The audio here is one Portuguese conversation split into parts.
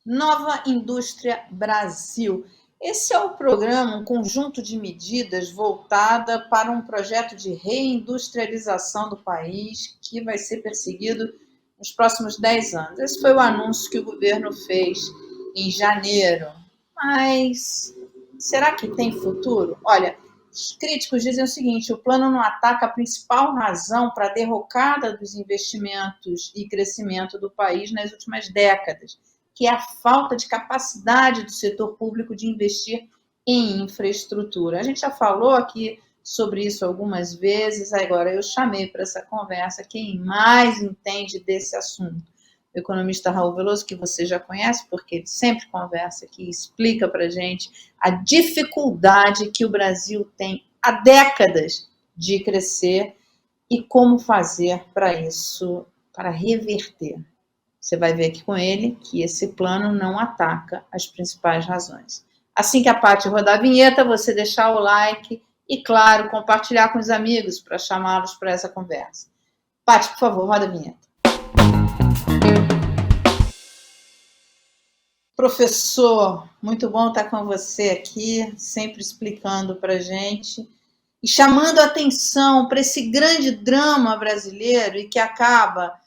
Nova Indústria Brasil. Esse é o programa, um conjunto de medidas voltada para um projeto de reindustrialização do país que vai ser perseguido nos próximos 10 anos. Esse foi o anúncio que o governo fez em janeiro. Mas será que tem futuro? Olha, os críticos dizem o seguinte: o plano não ataca a principal razão para a derrocada dos investimentos e crescimento do país nas últimas décadas, que é a falta de capacidade do setor público de investir em infraestrutura. A gente já falou aqui sobre isso algumas vezes, agora eu chamei para essa conversa quem mais entende desse assunto. O economista Raul Veloso, que você já conhece, porque ele sempre conversa aqui e explica para a gente a dificuldade que o Brasil tem há décadas de crescer e como fazer para isso, para reverter. Você vai ver aqui com ele que esse plano não ataca as principais razões. Assim que a Paty rodar a vinheta, você deixar o like e, claro, compartilhar com os amigos para chamá-los para essa conversa. Paty, por favor, roda a vinheta. Professor, muito bom estar com você aqui, sempre explicando para a gente e chamando a atenção para esse grande drama brasileiro e que acaba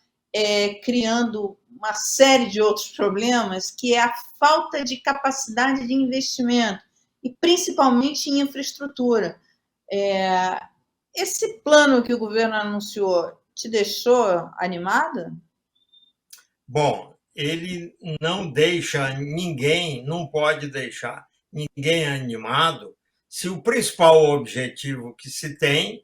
criando uma série de outros problemas, que é a falta de capacidade de investimento, e principalmente em infraestrutura. Esse plano que o governo anunciou te deixou animada? Bom, ele não deixa ninguém, não pode deixar ninguém animado se o principal objetivo que se tem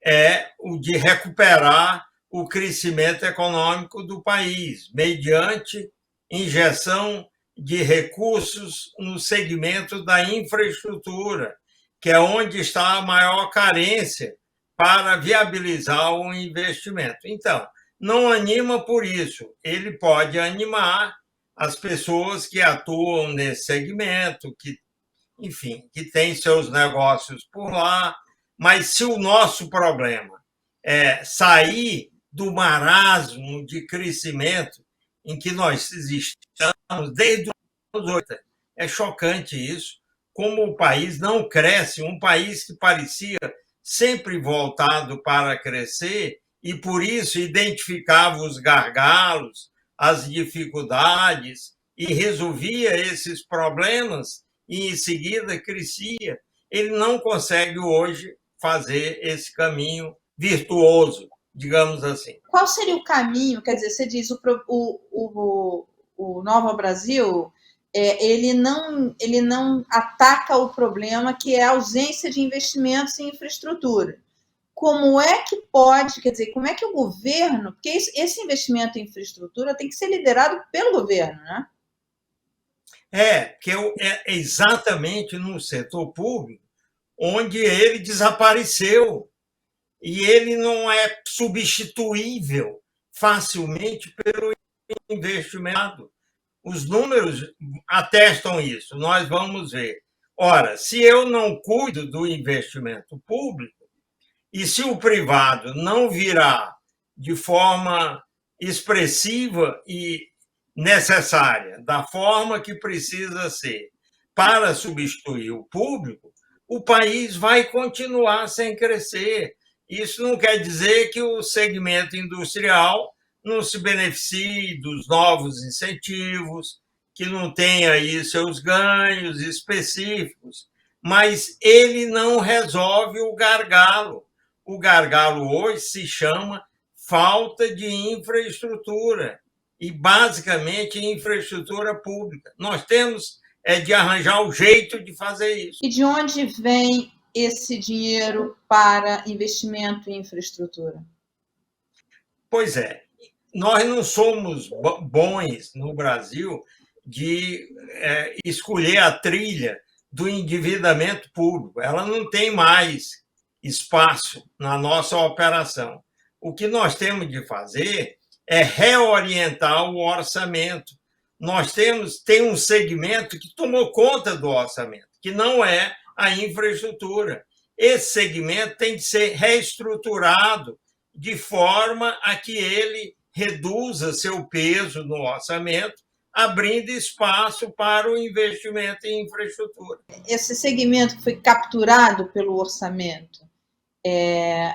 é o de recuperar o crescimento econômico do país, mediante injeção de recursos no segmento da infraestrutura, que é onde está a maior carência para viabilizar o investimento. Então, não anima por isso. Ele pode animar as pessoas que atuam nesse segmento, que, enfim, que têm seus negócios por lá, mas se o nosso problema é sair do marasmo de crescimento em que nós estamos desde os anos 80, é chocante isso, como o país não cresce, um país que parecia sempre voltado para crescer e por isso identificava os gargalos, as dificuldades e resolvia esses problemas e em seguida crescia. Ele não consegue hoje fazer esse caminho virtuoso, digamos assim. Qual seria o caminho? Quer dizer, você diz o Nova Brasil, ele não ataca o problema que é a ausência de investimentos em infraestrutura. Como é que pode, quer dizer, como é que o governo, porque esse investimento em infraestrutura tem que ser liderado pelo governo, né? Que é exatamente no setor público onde ele desapareceu e ele não é substituível facilmente pelo investimento. Os números atestam isso, nós vamos ver. Ora, se eu não cuido do investimento público, e se o privado não virar de forma expressiva e necessária, da forma que precisa ser, para substituir o público, o país vai continuar sem crescer. Isso não quer dizer que o segmento industrial não se beneficie dos novos incentivos, que não tenha aí seus ganhos específicos, mas ele não resolve o gargalo. O gargalo hoje se chama falta de infraestrutura, e basicamente infraestrutura pública. Nós temos de arranjar o jeito de fazer isso. E de onde vem esse dinheiro para investimento em infraestrutura? Pois é, nós não somos bons no Brasil de escolher a trilha do endividamento público. Ela não tem mais espaço na nossa operação. O que nós temos de fazer é reorientar o orçamento. Nós tem um segmento que tomou conta do orçamento, que não é a infraestrutura. Esse segmento tem de ser reestruturado de forma a que ele reduza seu peso no orçamento, abrindo espaço para o investimento em infraestrutura. Esse segmento que foi capturado pelo orçamento.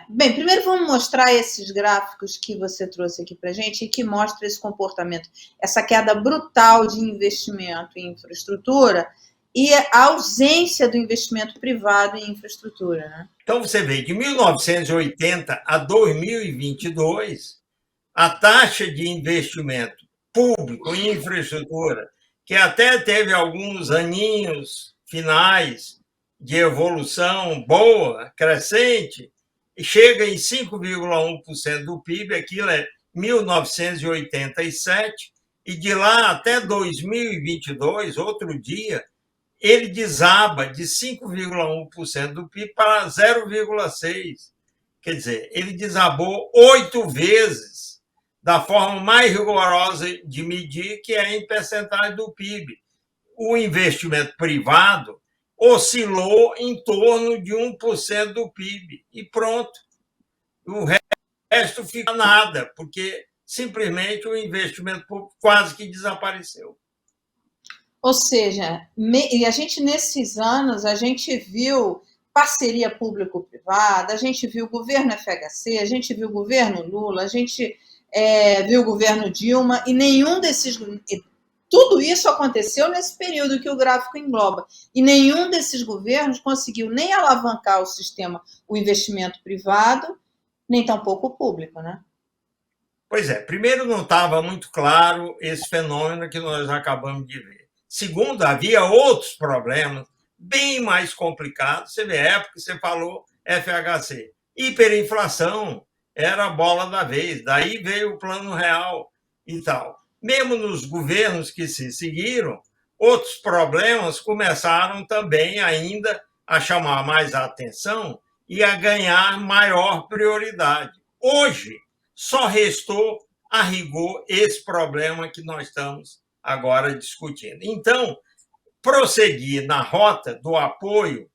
Bem, primeiro vamos mostrar esses gráficos que você trouxe aqui para a gente e que mostra esse comportamento, essa queda brutal de investimento em infraestrutura e a ausência do investimento privado em infraestrutura, né? Então, você vê, de 1980 a 2022, a taxa de investimento público em infraestrutura, que até teve alguns aninhos finais de evolução boa, crescente, chega em 5,1% do PIB, aquilo é 1987, e de lá até 2022, outro dia, ele desaba de 5,1% do PIB para 0,6%. Quer dizer, ele desabou 8 vezes da forma mais rigorosa de medir, que é em percentagem do PIB. O investimento privado oscilou em torno de 1% do PIB e pronto. O resto fica nada, porque simplesmente o investimento público quase que desapareceu. Ou seja, e a gente, nesses anos, a gente viu parceria público-privada, a gente viu o governo FHC, a gente viu o governo Lula, a gente viu o governo Dilma, e nenhum desses... Tudo isso aconteceu nesse período que o gráfico engloba. E nenhum desses governos conseguiu nem alavancar o sistema, o investimento privado, nem tampouco o público, né? Pois é, primeiro não estava muito claro esse fenômeno que nós acabamos de ver. Segundo, havia outros problemas bem mais complicados. Você vê, a época que você falou FHC. Hiperinflação era a bola da vez. Daí veio o Plano Real e tal. Mesmo nos governos que se seguiram, outros problemas começaram também ainda a chamar mais a atenção e a ganhar maior prioridade. Hoje, só restou, a rigor, esse problema que nós estamos agora discutindo. Então, prosseguir na rota do apoio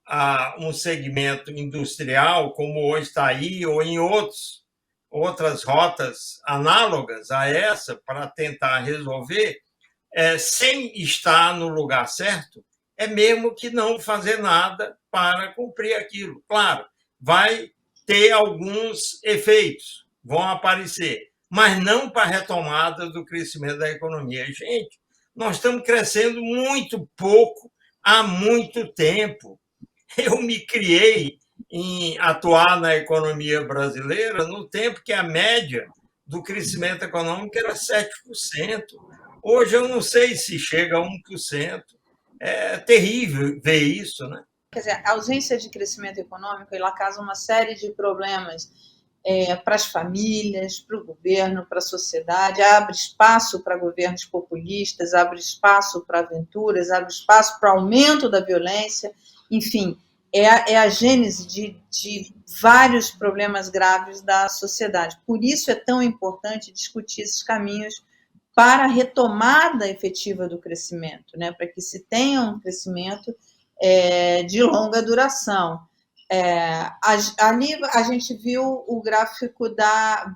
a um segmento industrial, como hoje está aí, ou em outras rotas análogas a essa, para tentar resolver, sem estar no lugar certo, é mesmo que não fazer nada para cumprir aquilo. Claro, vai ter alguns efeitos, vão aparecer, mas não para a retomada do crescimento da economia. Gente, nós estamos crescendo muito pouco há muito tempo. Eu me criei em atuar na economia brasileira no tempo que a média do crescimento econômico era 7%. Hoje eu não sei se chega a 1%. É terrível ver isso, né? Quer dizer, a ausência de crescimento econômico, ela causa uma série de problemas para as famílias, para o governo, para a sociedade, abre espaço para governos populistas, abre espaço para aventuras, abre espaço para aumento da violência, enfim, é a gênese de vários problemas graves da sociedade. Por isso é tão importante discutir esses caminhos para a retomada efetiva do crescimento, né? Para que se tenha um crescimento de longa duração. Ali a gente viu o gráfico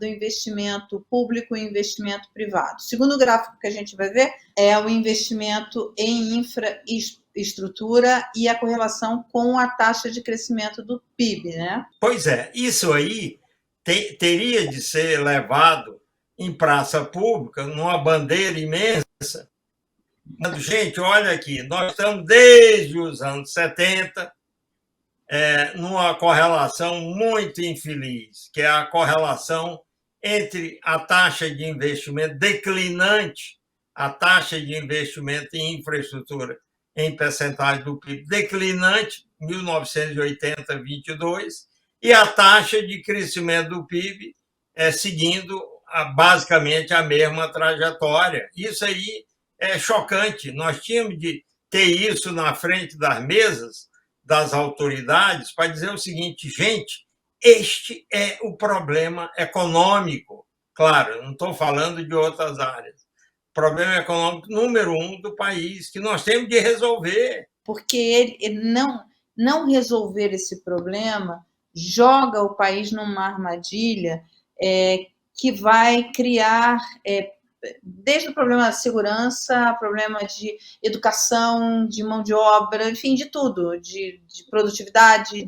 do investimento público e investimento privado. O segundo gráfico que a gente vai ver é o investimento em infraestrutura e a correlação com a taxa de crescimento do PIB, né? Pois é, isso aí teria de ser levado em praça pública, numa bandeira imensa. Mas, gente, olha aqui, nós estamos desde os anos 70 numa correlação muito infeliz, que é a correlação entre a taxa de investimento declinante, a taxa de investimento em infraestrutura em percentagem do PIB declinante, 1980, 22, e a taxa de crescimento do PIB seguindo basicamente a mesma trajetória. Isso aí é chocante. Nós tínhamos de ter isso na frente das mesas das autoridades para dizer o seguinte: gente, este é o problema econômico. Claro, eu não estou falando de outras áreas. Problema econômico número 1 do país, que nós temos de resolver. Porque ele não resolver esse problema joga o país numa armadilha que vai criar desde o problema da segurança, problema de educação, de mão de obra, enfim, de tudo, de produtividade,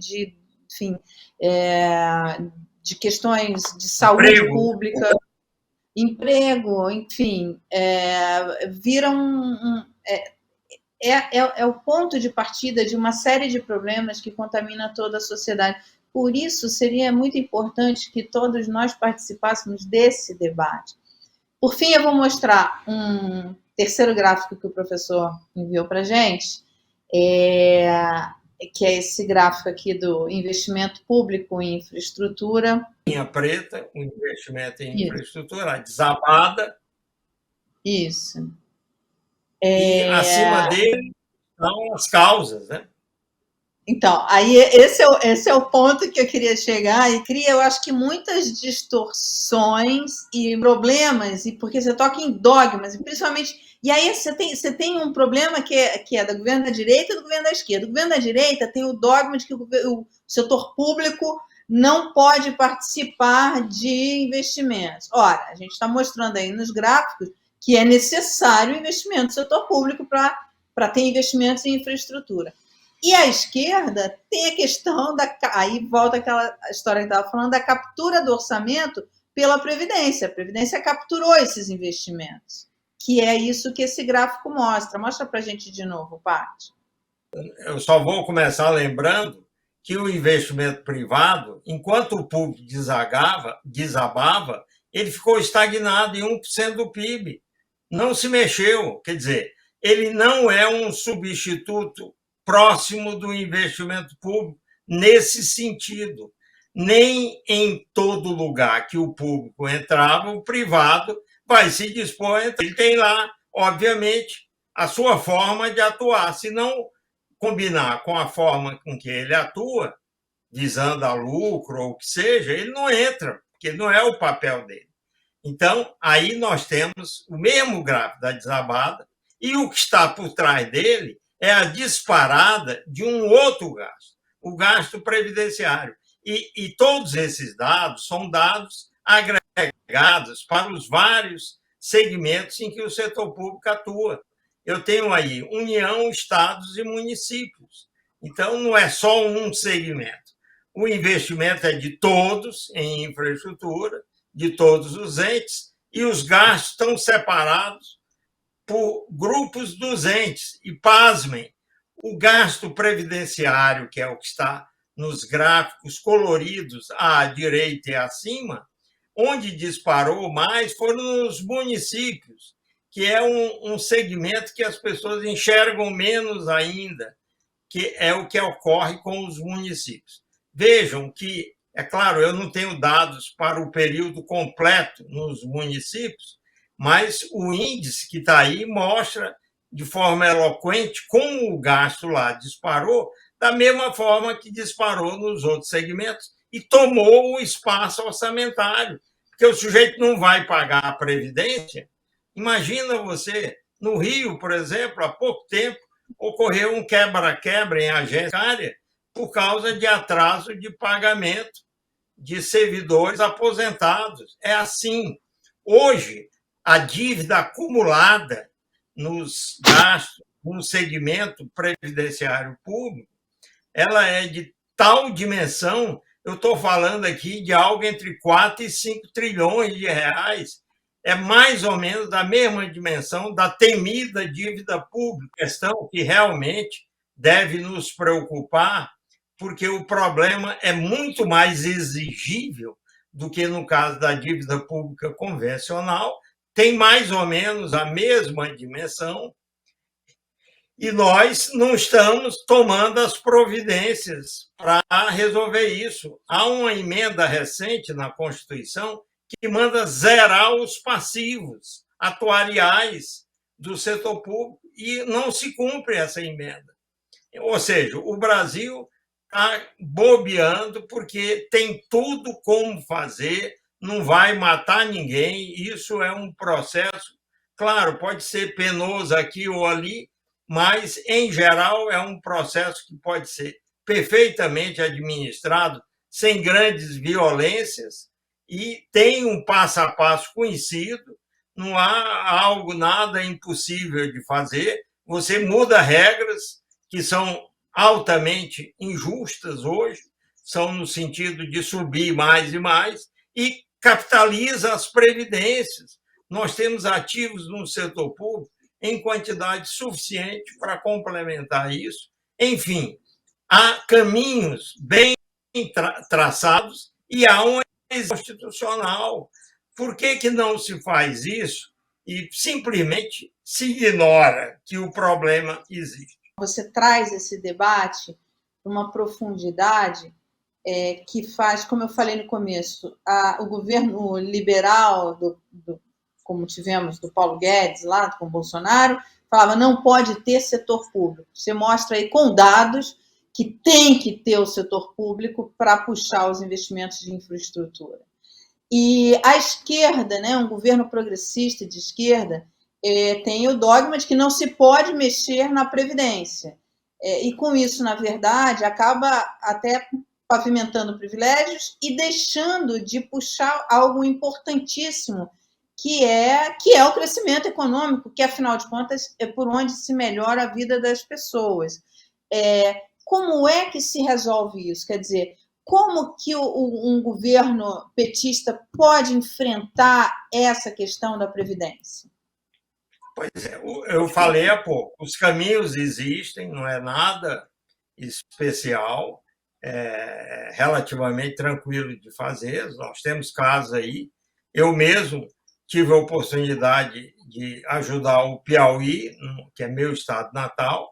enfim, de questões de saúde pública, emprego, enfim, viram é o ponto de partida de uma série de problemas que contamina toda a sociedade. Por isso, seria muito importante que todos nós participássemos desse debate. Por fim, eu vou mostrar um terceiro gráfico que o professor enviou para a gente, que é esse gráfico aqui do investimento público em infraestrutura. Linha preta, o investimento em infraestrutura, a desabada. Isso. E acima dele estão as causas, né? Então, aí esse é o ponto que eu queria chegar, e cria, eu acho que muitas distorções e problemas, e porque você toca em dogmas, e principalmente. E aí você tem um problema que é do governo da direita e do governo da esquerda. O governo da direita tem o dogma de que o setor público não pode participar de investimentos. Ora, a gente está mostrando aí nos gráficos que é necessário investimento no setor público para ter investimentos em infraestrutura. E a esquerda tem a questão aí volta aquela história que estava falando, da captura do orçamento pela Previdência. A Previdência capturou esses investimentos, que é isso que esse gráfico mostra. Mostra para a gente de novo, Paty. Eu só vou começar lembrando que o investimento privado, enquanto o público desabava, ele ficou estagnado em 1% do PIB. Não se mexeu. Quer dizer, ele não é um substituto próximo do investimento público nesse sentido. Nem em todo lugar que o público entrava, o privado vai se dispor a entrar. Ele tem lá, obviamente, a sua forma de atuar. Se não combinar com a forma com que ele atua, visando a lucro ou o que seja, ele não entra, porque não é o papel dele. Então, aí nós temos o mesmo gráfico da desabada, e o que está por trás dele é a disparada de um outro gasto, o gasto previdenciário. E todos esses dados são dados agregados para os vários segmentos em que o setor público atua. Eu tenho aí União, estados e municípios. Então, não é só um segmento. O investimento é de todos em infraestrutura, de todos os entes, e os gastos estão separados por grupos dos entes. E, pasmem, o gasto previdenciário, que é o que está nos gráficos coloridos à direita e acima, onde disparou mais foram nos municípios, que é um segmento que as pessoas enxergam menos ainda, que é o que ocorre com os municípios. Vejam que, é claro, eu não tenho dados para o período completo nos municípios, mas o índice que está aí mostra de forma eloquente como o gasto lá disparou, da mesma forma que disparou nos outros segmentos e tomou o espaço orçamentário, porque o sujeito não vai pagar a Previdência. Imagina você, no Rio, por exemplo, há pouco tempo, ocorreu um quebra-quebra em agência bancária por causa de atraso de pagamento de servidores aposentados. É assim. Hoje, a dívida acumulada nos gastos, no segmento previdenciário público, ela é de tal dimensão, eu estou falando aqui de algo entre 4 e 5 trilhões de reais, é mais ou menos da mesma dimensão da temida dívida pública, questão que realmente deve nos preocupar, porque o problema é muito mais exigível do que no caso da dívida pública convencional, tem mais ou menos a mesma dimensão, e nós não estamos tomando as providências para resolver isso. Há uma emenda recente na Constituição que manda zerar os passivos atuariais do setor público e não se cumpre essa emenda. Ou seja, o Brasil está bobeando porque tem tudo como fazer, não vai matar ninguém, isso é um processo, claro, pode ser penoso aqui ou ali, mas, em geral, é um processo que pode ser perfeitamente administrado, sem grandes violências, e tem um passo a passo conhecido não há algo, nada impossível de fazer. Você muda regras que são altamente injustas hoje, são no sentido de subir mais e mais, e capitaliza as previdências. Nós temos ativos no setor público em quantidade suficiente para complementar isso. Enfim, há caminhos bem traçados e há uma constitucional. Por que não se faz isso e simplesmente se ignora que o problema existe? Você traz esse debate uma profundidade que faz, como eu falei no começo, o governo liberal, como tivemos do Paulo Guedes lá com o Bolsonaro, falava não pode ter setor público. Você mostra aí com dados que tem que ter o setor público para puxar os investimentos de infraestrutura. E a esquerda, né, um governo progressista de esquerda, tem o dogma de que não se pode mexer na Previdência. E com isso, na verdade, acaba até pavimentando privilégios e deixando de puxar algo importantíssimo, que é o crescimento econômico, que, afinal de contas, é por onde se melhora a vida das pessoas. Como é que se resolve isso? Quer dizer, como que um governo petista pode enfrentar essa questão da Previdência? Pois é, eu falei há pouco, os caminhos existem, não é nada especial, é relativamente tranquilo de fazer, nós temos casos aí. Eu mesmo tive a oportunidade de ajudar o Piauí, que é meu estado natal,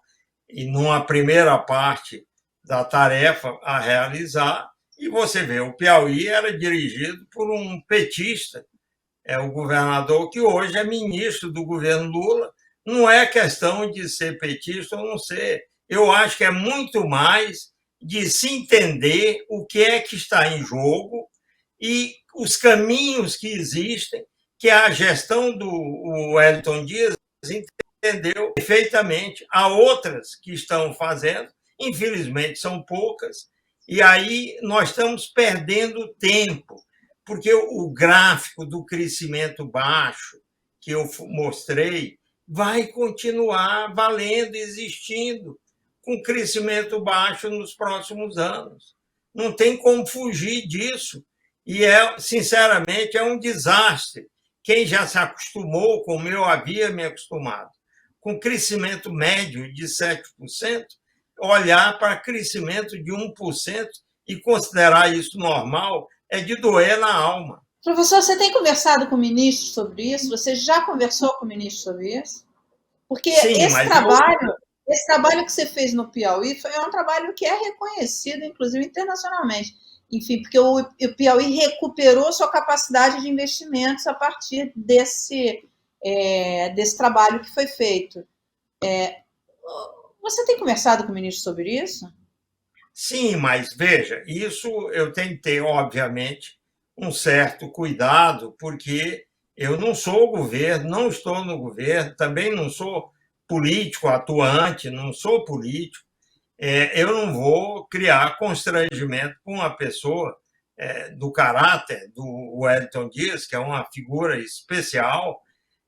e numa primeira parte da tarefa a realizar, e você vê, o Piauí era dirigido por um petista, o governador que hoje é ministro do governo Lula. Não é questão de ser petista ou não ser. Eu acho que é muito mais de se entender o que é que está em jogo e os caminhos que existem, que a gestão do Wellington Dias entendeu perfeitamente. Há outras que estão fazendo, infelizmente são poucas, e aí nós estamos perdendo tempo, porque o gráfico do crescimento baixo que eu mostrei vai continuar valendo, existindo, com crescimento baixo nos próximos anos. Não tem como fugir disso. E, sinceramente, é um desastre. Quem já se acostumou, como eu havia me acostumado, com crescimento médio de 7%, olhar para crescimento de 1% e considerar isso normal é de doer na alma. Professor, você tem conversado com o ministro sobre isso? Você já conversou com o ministro sobre isso? Porque Sim, esse trabalho que você fez no Piauí é um trabalho que é reconhecido, inclusive internacionalmente. Enfim, porque o Piauí recuperou sua capacidade de investimentos a partir desse trabalho que foi feito. Você tem conversado com o ministro sobre isso? Sim, mas veja, isso eu tenho que ter, obviamente, um certo cuidado, porque eu não sou o governo, não estou no governo, também não sou político atuante, não sou político. Eu não vou criar constrangimento com uma pessoa do caráter do Wellington Dias, que é uma figura especial,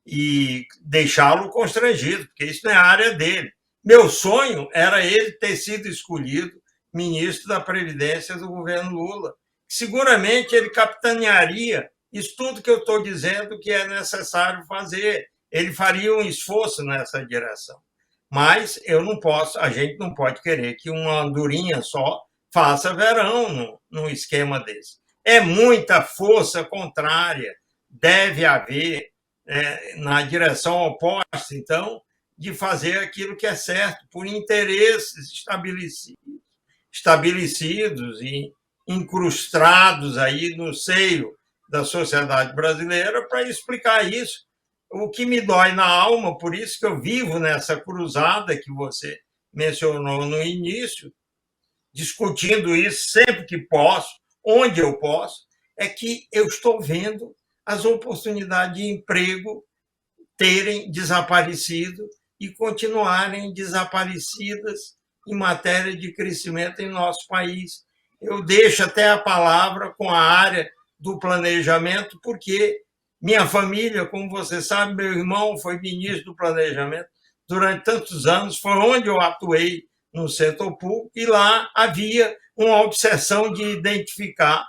e deixá-lo constrangido, porque isso não é a área dele. Meu sonho era ele ter sido escolhido ministro da Previdência do governo Lula. Seguramente ele capitanearia isso tudo que eu estou dizendo que é necessário fazer. Ele faria um esforço nessa direção. Mas eu não posso, a gente não pode querer que uma andorinha só faça verão num esquema desse. É muita força contrária, deve haver na direção oposta, então, de fazer aquilo que é certo, por interesses estabelecidos e incrustados aí no seio da sociedade brasileira para explicar isso. O que me dói na alma, por isso que eu vivo nessa cruzada que você mencionou no início, discutindo isso sempre que posso, onde eu posso, é que eu estou vendo as oportunidades de emprego terem desaparecido e continuarem desaparecidas em matéria de crescimento em nosso país. Eu deixo até a palavra com a área do planejamento, porque Minha família, como você sabe, meu irmão foi ministro do Planejamento durante tantos anos, foi onde eu atuei no setor público, e lá havia uma obsessão de identificar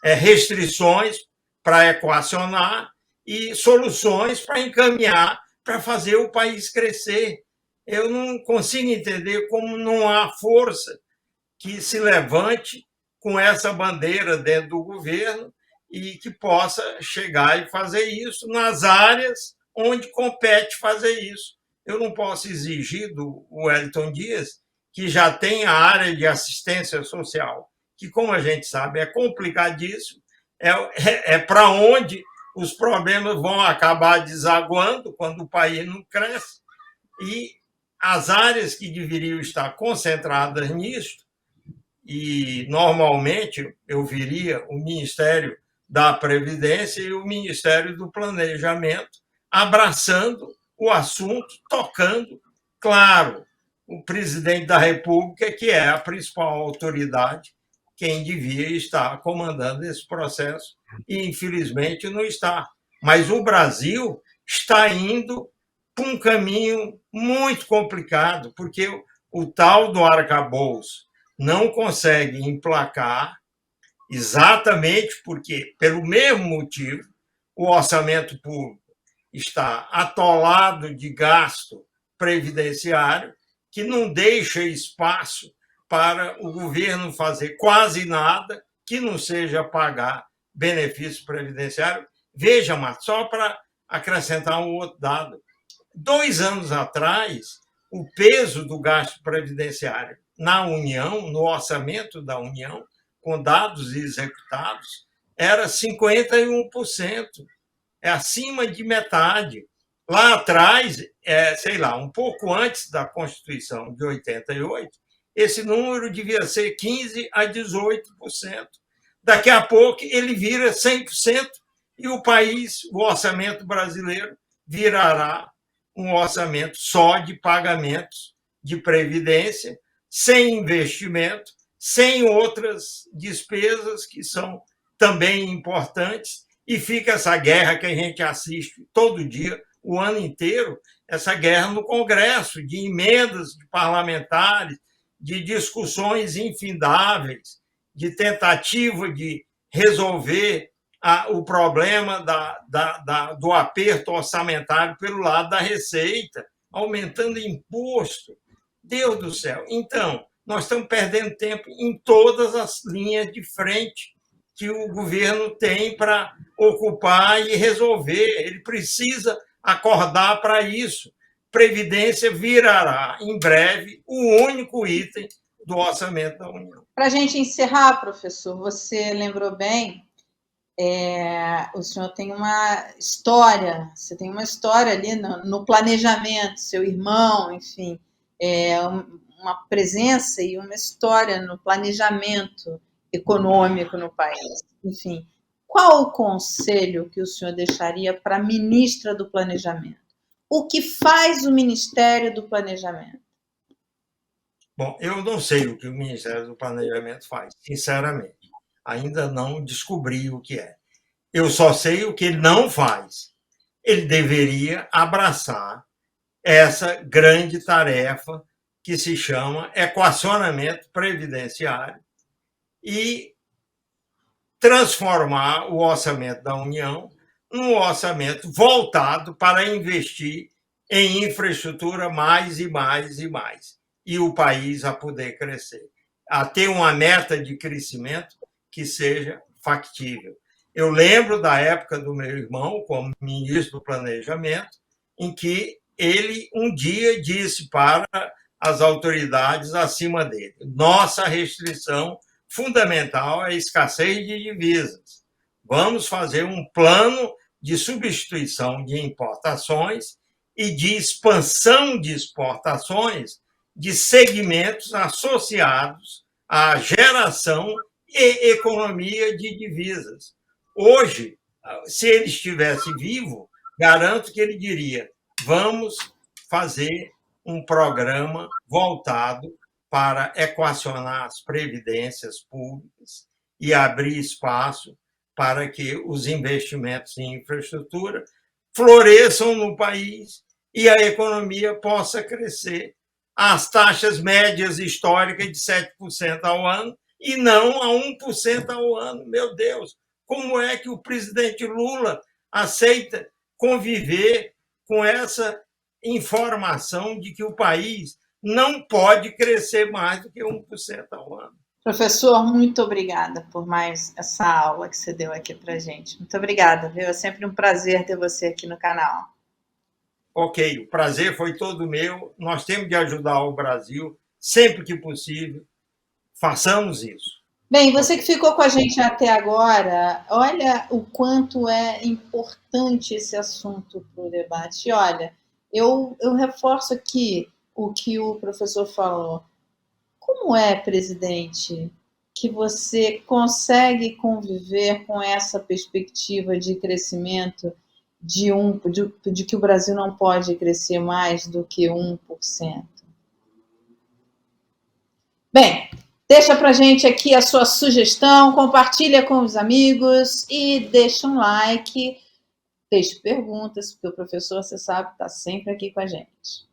restrições para equacionar e soluções para encaminhar, para fazer o país crescer. Eu não consigo entender como não há força que se levante com essa bandeira dentro do governo e que possa chegar e fazer isso nas áreas onde compete fazer isso. Eu não posso exigir do Wellington Dias, que já tem a área de assistência social, que, como a gente sabe, é complicadíssimo, é para onde os problemas vão acabar desaguando quando o país não cresce, e as áreas que deveriam estar concentradas nisso, e normalmente eu viria o Ministério da Previdência e o Ministério do Planejamento abraçando o assunto, tocando, claro, o presidente da República, que é a principal autoridade, quem devia estar comandando esse processo, e infelizmente não está. Mas o Brasil está indo por um caminho muito complicado, porque o tal do arcabouço não consegue emplacar, exatamente porque, pelo mesmo motivo, o orçamento público está atolado de gasto previdenciário, que não deixa espaço para o governo fazer quase nada que não seja pagar benefício previdenciário. Veja, Marcos, só para acrescentar um outro dado. 2 anos atrás, o peso do gasto previdenciário na União, no orçamento da União, com dados executados, era 51%, é acima de metade. Lá atrás, sei lá, um pouco antes da Constituição de 88, esse número devia ser 15% a 18%. Daqui a pouco ele vira 100% e o país, o orçamento brasileiro, virará um orçamento só de pagamentos de previdência, sem investimento, sem outras despesas que são também importantes, e fica essa guerra que a gente assiste todo dia, o ano inteiro, essa guerra no Congresso, de emendas de parlamentares, de discussões infindáveis, de tentativa de resolver o problema do aperto orçamentário pelo lado da Receita, aumentando imposto. Deus do céu. Então, nós estamos perdendo tempo em todas as linhas de frente que o governo tem para ocupar e resolver. Ele precisa acordar para isso. Previdência virará, em breve, o único item do orçamento da União. Para a gente encerrar, professor, você lembrou bem, o senhor tem uma história, você tem uma história ali no planejamento, seu irmão, enfim, uma presença e uma história no planejamento econômico no país. Enfim, qual o conselho que o senhor deixaria para a ministra do Planejamento? O que faz o Ministério do Planejamento? Bom, eu não sei o que o Ministério do Planejamento faz, sinceramente. Ainda não descobri o que é. Eu só sei o que ele não faz. Ele deveria abraçar essa grande tarefa que se chama equacionamento previdenciário e transformar o orçamento da União num orçamento voltado para investir em infraestrutura mais e mais e mais, e o país a poder crescer, a ter uma meta de crescimento que seja factível. Eu lembro da época do meu irmão como ministro do Planejamento, em que ele um dia disse para as autoridades acima dele: nossa restrição fundamental é a escassez de divisas. Vamos fazer um plano de substituição de importações e de expansão de exportações de segmentos associados à geração e economia de divisas. Hoje, se ele estivesse vivo, garanto que ele diria: vamos fazer um programa voltado para equacionar as previdências públicas e abrir espaço para que os investimentos em infraestrutura floresçam no país e a economia possa crescer às taxas médias históricas de 7% ao ano e não a 1% ao ano. Meu Deus, como é que o presidente Lula aceita conviver com essa informação de que o país não pode crescer mais do que 1% ao ano? Professor, muito obrigada por mais essa aula que você deu aqui para gente. Muito obrigada, viu? É sempre um prazer ter você aqui no canal. Ok, o prazer foi todo meu. Nós temos de ajudar o Brasil sempre que possível. Façamos isso. Bem, você que ficou com a gente até agora, olha o quanto é importante esse assunto para o debate. E olha, eu reforço aqui o que o professor falou. Como é, presidente, que você consegue conviver com essa perspectiva de crescimento de que o Brasil não pode crescer mais do que 1%? Bem, deixa pra gente aqui a sua sugestão, compartilha com os amigos e deixa um like, deixe perguntas, porque o professor, você sabe, está sempre aqui com a gente.